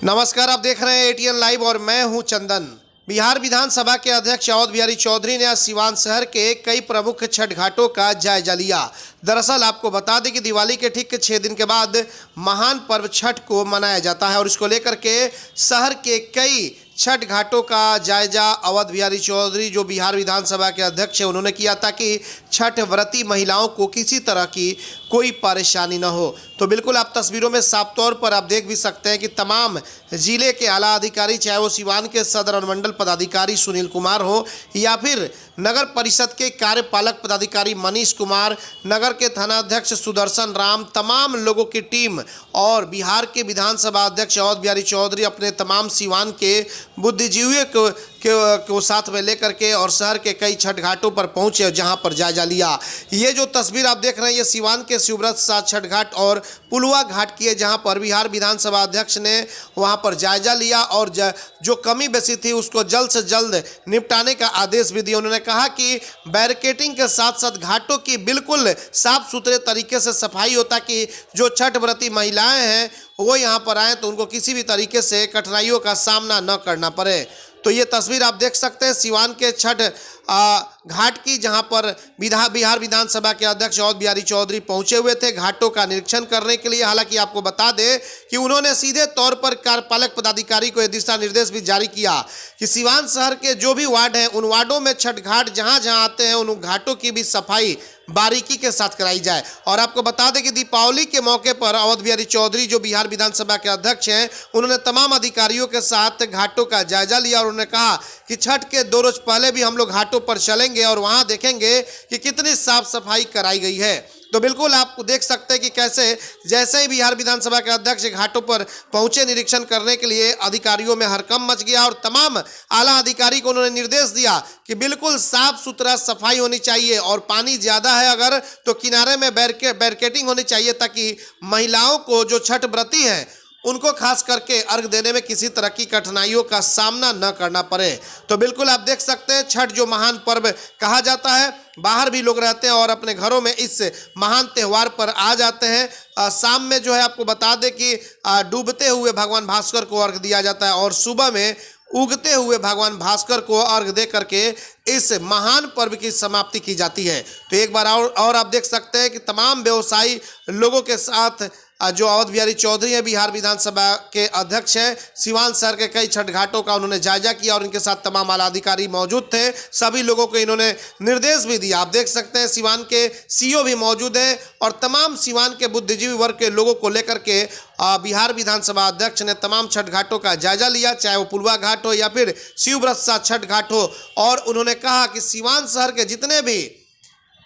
नमस्कार, आप देख रहे हैं एटीएन लाइव और मैं हूं चंदन। बिहार विधानसभा के अध्यक्ष अवध बिहारी चौधरी ने आज सिवान शहर के कई प्रमुख छठ घाटों का जायजा लिया। दरअसल आपको बता दें कि दिवाली के ठीक 6 दिन के बाद महान पर्व छठ को मनाया जाता है और इसको लेकर के शहर के कई छठ घाटों का जायजा अवध बिहारी चौधरी जो बिहार विधानसभा के अध्यक्ष हैं उन्होंने किया ताकि छठ व्रती महिलाओं को किसी तरह की कोई परेशानी न हो। तो बिल्कुल आप तस्वीरों में साफ तौर पर आप देख भी सकते हैं कि तमाम जिले के आला अधिकारी, चाहे वो सिवान के सदर अनुमंडल पदाधिकारी सुनील कुमार हो या फिर नगर परिषद के कार्यपालक पदाधिकारी मनीष कुमार, नगर के थानाध्यक्ष सुदर्शन राम, तमाम लोगों की टीम और बिहार के विधानसभा अध्यक्ष अवध बिहारी चौधरी अपने तमाम सिवान के बुद्धिजीवियों को साथ में लेकर के और शहर के कई छठ घाटों पर पहुंचे जहां पर जायजा लिया। ये जो तस्वीर आप देख रहे हैं ये सिवान के शिवव्रत सात छठ घाट और पुलवा घाट की है, जहां पर बिहार विधानसभा अध्यक्ष ने वहां पर जायजा लिया और जो कमी बेसी थी उसको जल्द से जल्द निपटाने का आदेश भी दिया। उन्होंने कहा कि बैरिकेडिंग के साथ साथ घाटों की बिल्कुल साफ सुथरे तरीके से सफाई हो ताकि जो छठ व्रती महिलाएं हैं वो यहाँ पर आए तो उनको किसी भी तरीके से कठिनाइयों का सामना न करना पड़े। तो ये तस्वीर आप देख सकते हैं सिवान के छठ घाट की, जहां पर बिहार विधानसभा के अध्यक्ष अवध बिहारी चौधरी पहुंचे हुए थे घाटों का निरीक्षण करने के लिए। हालांकि आपको बता दें कि उन्होंने सीधे तौर पर कार्यपालक पदाधिकारी को यह दिशा निर्देश भी जारी किया कि सिवान शहर के जो भी वार्ड हैं उन वार्डों में छठ घाट जहां जहां आते हैं उन घाटों की भी सफाई बारीकी के साथ कराई जाए। और आपको बता दें कि दीपावली के मौके पर अवध बिहारी चौधरी जो बिहार विधानसभा के अध्यक्ष हैं उन्होंने तमाम अधिकारियों के साथ घाटों का जायजा लिया और उन्होंने कहा कि छठ के 2 रोज पहले भी हम लोग घाटों पर चलेंगे और वहां देखेंगे कि कितनी साफ सफाई कराई गई है। तो बिल्कुल आप देख सकते हैं कि कैसे जैसे ही बिहार विधानसभा के अध्यक्ष घाटों पर पहुंचे निरीक्षण करने के लिए अधिकारियों में हड़कंप मच गया और तमाम आला अधिकारी को उन्होंने निर्देश दिया कि बिल्कुल साफ सुथरा सफाई होनी चाहिए और पानी ज़्यादा है अगर तो किनारे में बैरिकेडिंग होनी चाहिए ताकि महिलाओं को जो छठ व्रती हैं उनको खास करके अर्घ देने में किसी तरह की कठिनाइयों का सामना न करना पड़े। तो बिल्कुल आप देख सकते हैं छठ जो महान पर्व कहा जाता है, बाहर भी लोग रहते हैं और अपने घरों में इस महान त्यौहार पर आ जाते हैं। शाम में जो है आपको बता दें कि डूबते हुए भगवान भास्कर को अर्घ दिया जाता है और सुबह में उगते हुए भगवान भास्कर को अर्घ दे करके इस महान पर्व की समाप्ति की जाती है। तो एक बार और आप देख सकते हैं कि तमाम व्यवसायी लोगों के साथ जो अवध बिहारी चौधरी हैं बिहार विधानसभा के अध्यक्ष हैं, सिवान शहर के कई छठ घाटों का उन्होंने जायजा किया और इनके साथ तमाम आला अधिकारी मौजूद थे। सभी लोगों को इन्होंने निर्देश भी दिया। आप देख सकते हैं सिवान के सीईओ भी मौजूद हैं और तमाम सिवान के बुद्धिजीवी वर्ग के लोगों को लेकर के बिहार विधानसभा अध्यक्ष ने तमाम छठ घाटों का जायजा लिया, चाहे वो पुलवा घाट हो या फिर शिवव्रत सात छठ घाट हो। और उन्होंने कहा कि सिवान शहर के जितने भी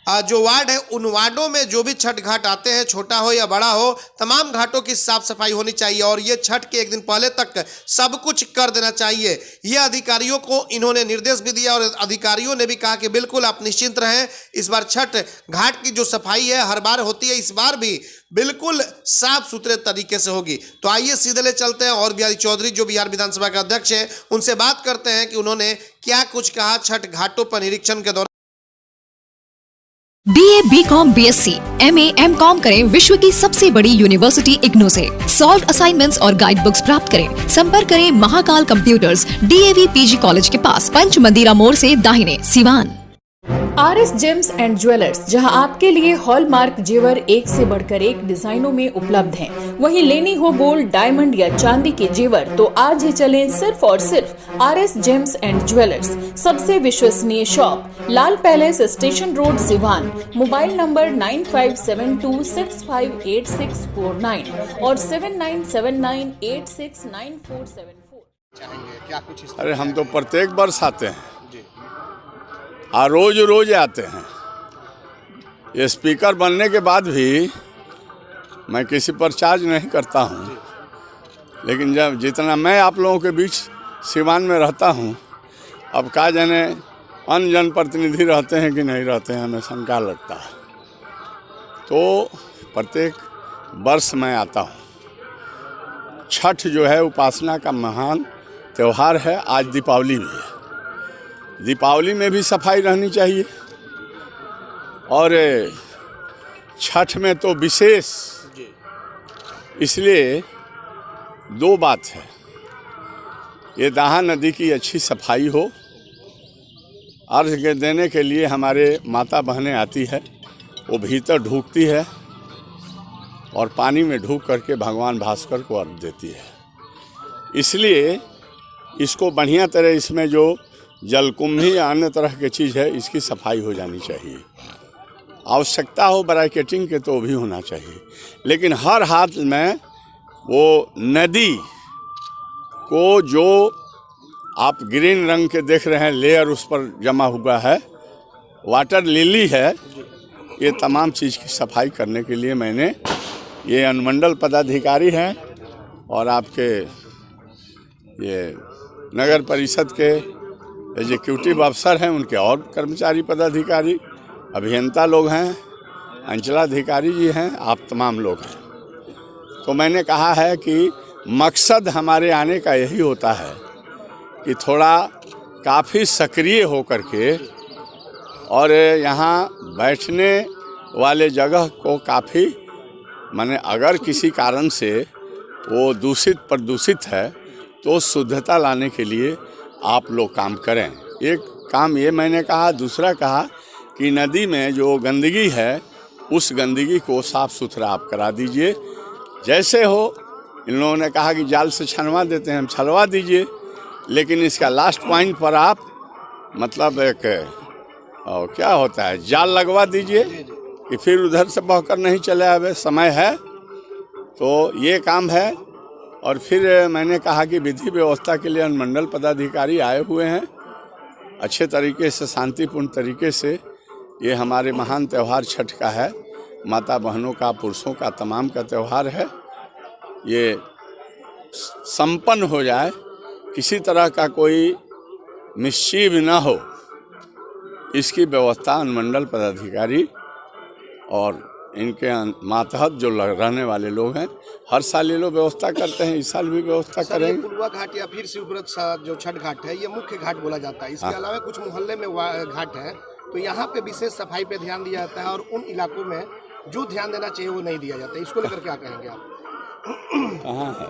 जो वार्ड है उन वार्डों में जो भी छठ घाट आते हैं, छोटा हो या बड़ा हो, तमाम घाटों की साफ सफाई होनी चाहिए और ये छठ के 1 दिन पहले तक सब कुछ कर देना चाहिए। ये अधिकारियों को इन्होंने निर्देश भी दिया और अधिकारियों ने भी कहा कि बिल्कुल आप निश्चिंत रहें, इस बार छठ घाट की जो सफाई है हर बार होती है, इस बार भी बिल्कुल साफ सुथरे तरीके से होगी। तो आइए सीधे ले चलते हैं और बिहारी चौधरी जो बिहार विधानसभा के अध्यक्ष हैं उनसे बात करते हैं कि उन्होंने क्या कुछ कहा छठ घाटों पर निरीक्षण के दौरान। BA, BCom, BSc, MA, MCom करें विश्व की सबसे बड़ी यूनिवर्सिटी इग्नू से। सॉल्व असाइनमेंट्स और गाइड बुक्स प्राप्त करें। संपर्क करें Mahakal computers, DAV PG college के पास, पंच मंदिरा मोड़ से दाहिने, Siwan. RS James and jewellers, जहां आपके लिए हॉलमार्क जेवर एक से बढ़कर एक डिजाइनों में उपलब्ध हैं। वहीं लेनी हो गोल्ड, डायमंड या चांदी के जेवर तो आज ही चलें सिर्फ और सिर्फ RS जेम्स एंड ज्वेलर्स। सबसे विश्वसनीय shop, Lal palace, station road, Siwan. Mobile number 9572658649 और 7979869474। अरे हम तो प्रत्येक वर्ष आते हैं और रोज आते हैं। ये स्पीकर बनने के बाद भी मैं किसी पर चार्ज नहीं करता हूँ, लेकिन जब जितना मैं आप लोगों के बीच सिवान में रहता हूँ, अब क्या जाने अन्य जनप्रतिनिधि रहते हैं कि नहीं रहते हैं, हमें शंका लगता है। तो प्रत्येक वर्ष मैं आता हूँ। छठ जो है उपासना का महान त्यौहार है। आज दीपावली भी है, दीपावली में भी सफाई रहनी चाहिए और छठ में तो विशेष। इसलिए 2 बात है। ये दाहा नदी की अच्छी सफाई हो। अर्घ देने के लिए हमारे माता बहनें आती है, वो भीतर ढूकती है और पानी में ढूक करके भगवान भास्कर को अर्घ देती है। इसलिए इसको बढ़िया तरह, इसमें जो जलकुंभी या अन्य तरह की चीज़ है, इसकी सफाई हो जानी चाहिए। आवश्यकता हो ब्रैकेटिंग के तो भी होना चाहिए, लेकिन हर हाथ में वो नदी को जो आप ग्रीन रंग के देख रहे हैं लेयर उस पर जमा हुआ है, वाटर लिली है, ये तमाम चीज़ की सफाई करने के लिए मैंने, ये अनुमंडल पदाधिकारी हैं और आपके ये नगर परिषद के एग्जीक्यूटिव अफसर हैं, उनके और कर्मचारी पदाधिकारी, अभियंता लोग हैं, अंचलाधिकारी जी हैं, आप तमाम लोग हैं। तो मैंने कहा है कि मकसद हमारे आने का यही होता है कि थोड़ा काफ़ी सक्रिय होकर के और यहाँ बैठने वाले जगह को काफ़ी, माने अगर किसी कारण से वो दूषित प्रदूषित है तो शुद्धता लाने के लिए आप लोग काम करें। एक काम ये मैंने कहा। दूसरा कहा कि नदी में जो गंदगी है उस गंदगी को साफ़ सुथरा आप करा दीजिए। जैसे हो, इन लोगों ने कहा कि जाल से छनवा देते हैं, हम छलवा दीजिए, लेकिन इसका लास्ट पॉइंट पर आप मतलब एक क्या होता है, जाल लगवा दीजिए कि फिर उधर से बहकर नहीं चले आवे। समय है तो ये काम है। और फिर मैंने कहा कि विधि व्यवस्था के लिए अनुमंडल पदाधिकारी आए हुए हैं, अच्छे तरीके से, शांतिपूर्ण तरीके से। ये हमारे महान त्यौहार छठ का है, माता बहनों का, पुरुषों का, तमाम का त्यौहार है। ये संपन्न हो जाए, किसी तरह का कोई मिसचीव ना हो, इसकी व्यवस्था अनुमंडल पदाधिकारी और इनके मातहत जो रहने वाले लोग हैं, हर साल ये लोग व्यवस्था करते हैं, इस साल भी व्यवस्था करेंगे। पूर्वा घाट या फिर शिवव्रत जो छठ घाट है, ये मुख्य घाट बोला जाता है। इसके अलावा कुछ मोहल्ले में घाट है, तो यहाँ पे विशेष सफाई पे ध्यान दिया जाता है और उन इलाकों में जो ध्यान देना चाहिए वो नहीं दिया जाता है। इसको लेकर क्या कहेंगे आप? कहाँ है?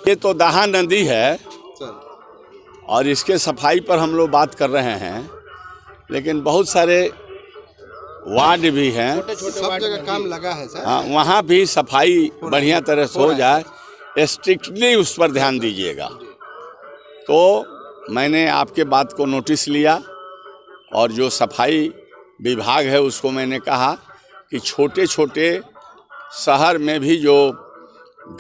ये तो दाहा नदी है और इसके सफाई पर हम लोग बात कर रहे हैं, लेकिन बहुत सारे वार्ड भी हैं, सब जगह काम लगा है सर। हाँ, वहाँ भी सफाई बढ़िया तरह से हो जाए, स्ट्रिक्टली उस पर ध्यान दीजिएगा। तो मैंने आपके बात को नोटिस लिया और जो सफाई विभाग है उसको मैंने कहा कि छोटे छोटे शहर में भी जो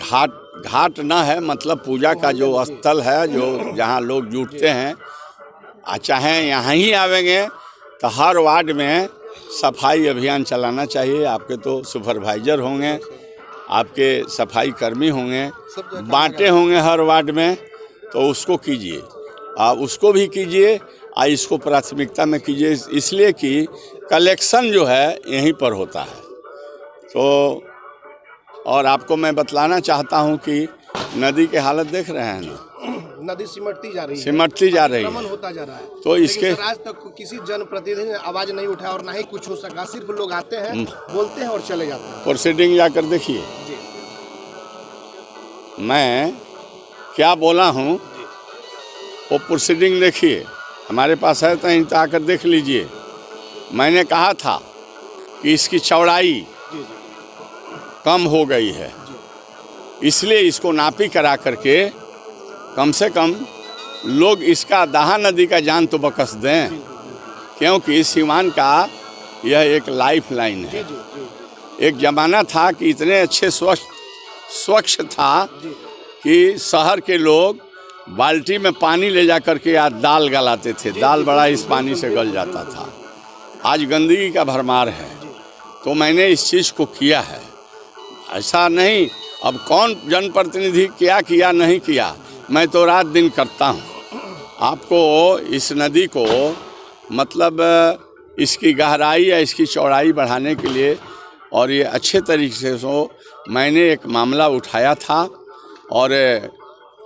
घाट ना है, मतलब पूजा का जो स्थल है, जो जहाँ लोग जुटते हैं, चाहे यहाँ ही आवेंगे तो हर वार्ड में सफाई अभियान चलाना चाहिए। आपके तो सुपरवाइजर होंगे, आपके सफाई कर्मी होंगे, बांटे होंगे हर वार्ड में, तो उसको कीजिए। आप उसको भी कीजिए और इसको प्राथमिकता में कीजिए, इसलिए कि कलेक्शन जो है यहीं पर होता है। तो और आपको मैं बतलाना चाहता हूं कि नदी के हालत देख रहे हैं ना, नदी सिमटती जा रही है, होता जा रहा है। तो इसके आज तक किसी जनप्रतिनिधि ने आवाज नहीं उठाया और ना ही कुछ हो सका। सिर्फ लोग आते हैं, बोलते हैं और चले जाते हैं। प्रोसीडिंग जाकर देखिए मैं क्या बोला हूं, वो प्रोसीडिंग देखिए, हमारे पास है तो आकर देख लीजिए। मैंने कहा था कि इसकी चौड़ाई कम हो गई है, इसलिए इसको नापी करा करके कम से कम लोग इसका दाहा नदी का जान तो बकस दें, क्योंकि सीवान का यह एक लाइफ लाइन है। एक ज़माना था कि इतने अच्छे स्वच्छ था कि शहर के लोग बाल्टी में पानी ले जा करके आज दाल गलाते थे, दाल बड़ा इस पानी से गल जाता था। आज गंदगी का भरमार है, तो मैंने इस चीज़ को किया है। ऐसा नहीं, अब कौन जनप्रतिनिधि क्या किया नहीं किया, मैं तो रात दिन करता हूँ। आपको इस नदी को मतलब इसकी गहराई या इसकी चौड़ाई बढ़ाने के लिए और ये अच्छे तरीके से मैंने एक मामला उठाया था और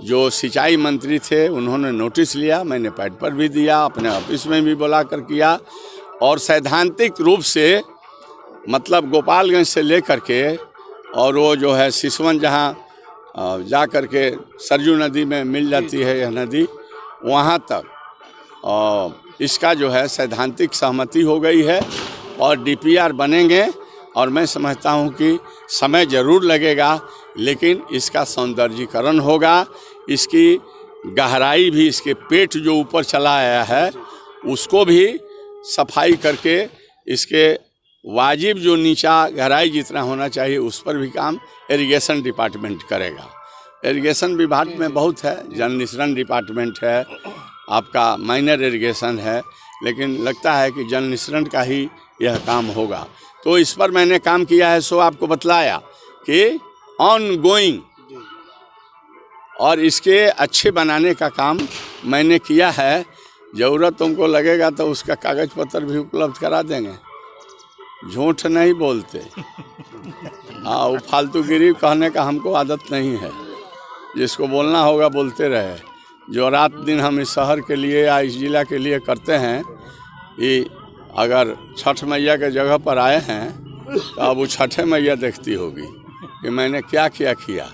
जो सिंचाई मंत्री थे उन्होंने नोटिस लिया, मैंने पैड पर भी दिया, अपने ऑफिस में भी बुला कर किया और सैद्धांतिक रूप से मतलब गोपालगंज से लेकर के और वो जो है सिसवन जहाँ जा कर के सरजू नदी में मिल जाती है यह नदी, वहाँ तक इसका जो है सैद्धांतिक सहमति हो गई है और DPR बनेंगे। और मैं समझता हूँ कि समय ज़रूर लगेगा, लेकिन इसका सौंदर्यीकरण होगा, इसकी गहराई भी, इसके पेट जो ऊपर चला आया है उसको भी सफाई करके इसके वाजिब जो नीचा गहराई जितना होना चाहिए उस पर भी काम इरिगेशन डिपार्टमेंट करेगा। इरिगेशन विभाग में बहुत है, जल निस्सरण डिपार्टमेंट है, आपका माइनर इरिगेशन है, लेकिन लगता है कि जल निस्सरण का ही यह काम होगा। तो इस पर मैंने काम किया है, सो आपको बतलाया कि ऑन गोइंग, और इसके अच्छे बनाने का काम मैंने किया है। ज़रूरत तुमको लगेगा तो उसका कागज़ पत्र भी उपलब्ध करा देंगे, झूठ नहीं बोलते। हाँ, वो फालतूगिरी कहने का हमको आदत नहीं है, जिसको बोलना होगा बोलते रहे। जो रात दिन हम इस शहर के लिए या इस ज़िला के लिए करते हैं, कि अगर छठ मैया के जगह पर आए हैं तो अब वो छठे मैया देखती होगी कि मैंने क्या किया।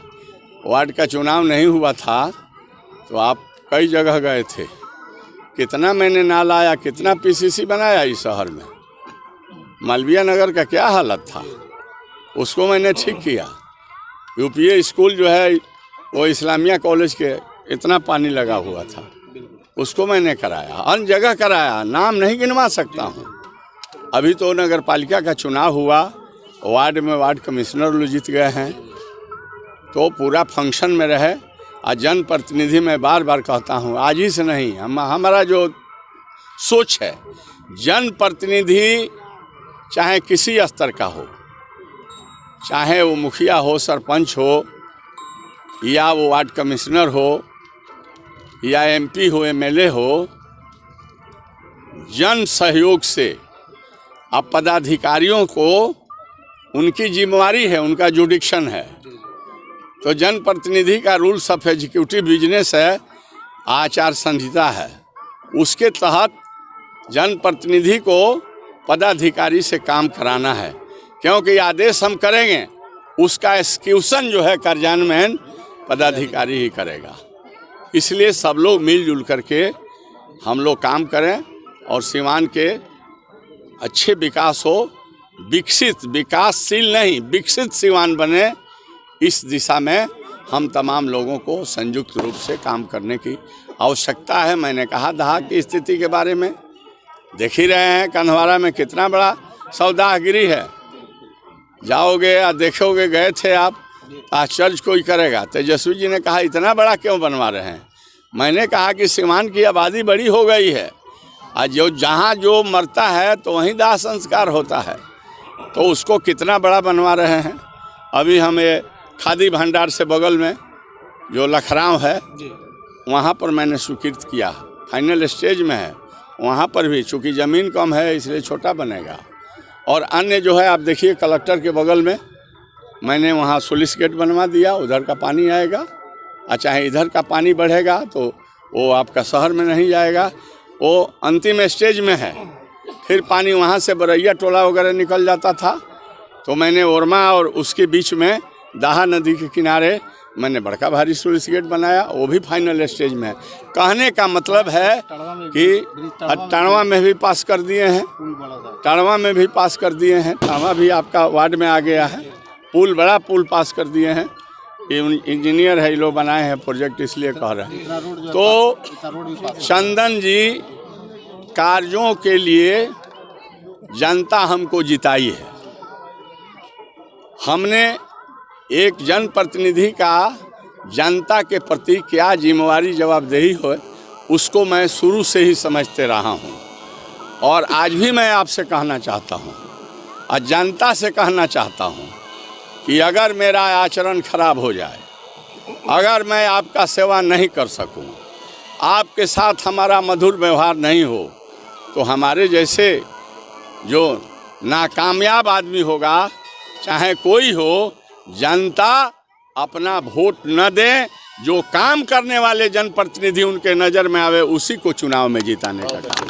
वार्ड का चुनाव नहीं हुआ था तो आप कई जगह गए थे, कितना मैंने नाला आया, कितना PCC बनाया इस शहर में। मालवीय नगर का क्या हालत था, उसको मैंने ठीक किया। UPA स्कूल जो है वो इस्लामिया कॉलेज के इतना पानी लगा हुआ था, उसको मैंने कराया, अन्य जगह कराया, नाम नहीं गिनवा सकता हूँ। अभी तो नगर पालिका का चुनाव हुआ, वार्ड में वार्ड कमिश्नर लोग जीत गए हैं, तो पूरा फंक्शन में रहे। और जनप्रतिनिधि मैं बार बार कहता हूँ, आज ही से नहीं, हमारा जो सोच है, जनप्रतिनिधि चाहे किसी स्तर का हो, चाहे वो मुखिया हो, सरपंच हो, या वो वार्ड कमिश्नर हो, या MP हो, MLA हो, जन सहयोग से अब पदाधिकारियों को उनकी जिम्मेवारी है, उनका जुडिक्शन है। तो जनप्रतिनिधि का रूल्स ऑफ एग्जीक्यूटिव बिजनेस है, आचार संहिता है, उसके तहत जनप्रतिनिधि को पदाधिकारी से काम कराना है, क्योंकि आदेश हम करेंगे, उसका एक्जीक्यूशन जो है कार्यान्वयन पदाधिकारी ही करेगा। इसलिए सब लोग मिलजुल करके हम लोग काम करें और सीवान के अच्छे विकास हो, विकसित, विकासशील नहीं, विकसित सीवान बने, इस दिशा में हम तमाम लोगों को संयुक्त रूप से काम करने की आवश्यकता है। मैंने कहा दहा की स्थिति के बारे में, देख ही रहे हैं कन्हवारा में कितना बड़ा सौदागिरी है। जाओगे या देखोगे, गए थे आप, आश्चर्य कोई करेगा। तेजस्वी जी ने कहा इतना बड़ा क्यों बनवा रहे हैं। मैंने कहा कि सीवान की आबादी बड़ी हो गई है, और जो जहाँ जो मरता है तो वहीं दाह संस्कार होता है, तो उसको कितना बड़ा बनवा रहे हैं। अभी हमें खादी भंडार से बगल में जो लखराव है, वहाँ पर मैंने स्वीकृत किया, फाइनल स्टेज में है। वहाँ पर भी चूँकि ज़मीन कम है इसलिए छोटा बनेगा। और अन्य जो है आप देखिए कलेक्टर के बगल में मैंने वहाँ स्लुइस गेट बनवा दिया, उधर का पानी आएगा, और चाहे इधर का पानी बढ़ेगा तो वो आपका शहर में नहीं जाएगा, वो अंतिम स्टेज में है। फिर पानी वहाँ से बरैया टोला वगैरह निकल जाता था, तो मैंने ओरमा और उसके बीच में दाहा नदी के किनारे मैंने बड़का भारी स्लुइस गेट बनाया, वो भी फाइनल स्टेज में है। कहने का मतलब है कि टणवा में भी पास कर दिए हैं, टणवा में भी पास कर दिए हैं, टणवा भी आपका वार्ड में आ गया है। पुल, बड़ा पुल पास कर दिए हैं, ये इंजीनियर है, ये लोग बनाए हैं प्रोजेक्ट, इसलिए कह रहे हैं। तो चंदन जी, कार्यों के लिए जनता हमको जिताई है। हमने एक जनप्रतिनिधि का जनता के प्रति क्या जिम्मेवारी जवाबदेही हो, उसको मैं शुरू से ही समझते रहा हूँ, और आज भी मैं आपसे कहना चाहता हूँ और जनता से कहना चाहता हूँ कि अगर मेरा आचरण खराब हो जाए, अगर मैं आपका सेवा नहीं कर सकूं, आपके साथ हमारा मधुर व्यवहार नहीं हो, तो हमारे जैसे जो नाकामयाब आदमी होगा, चाहे कोई हो, जनता अपना वोट न दे। जो काम करने वाले जनप्रतिनिधि उनके नज़र में आवे, उसी को चुनाव में जिताने का काम।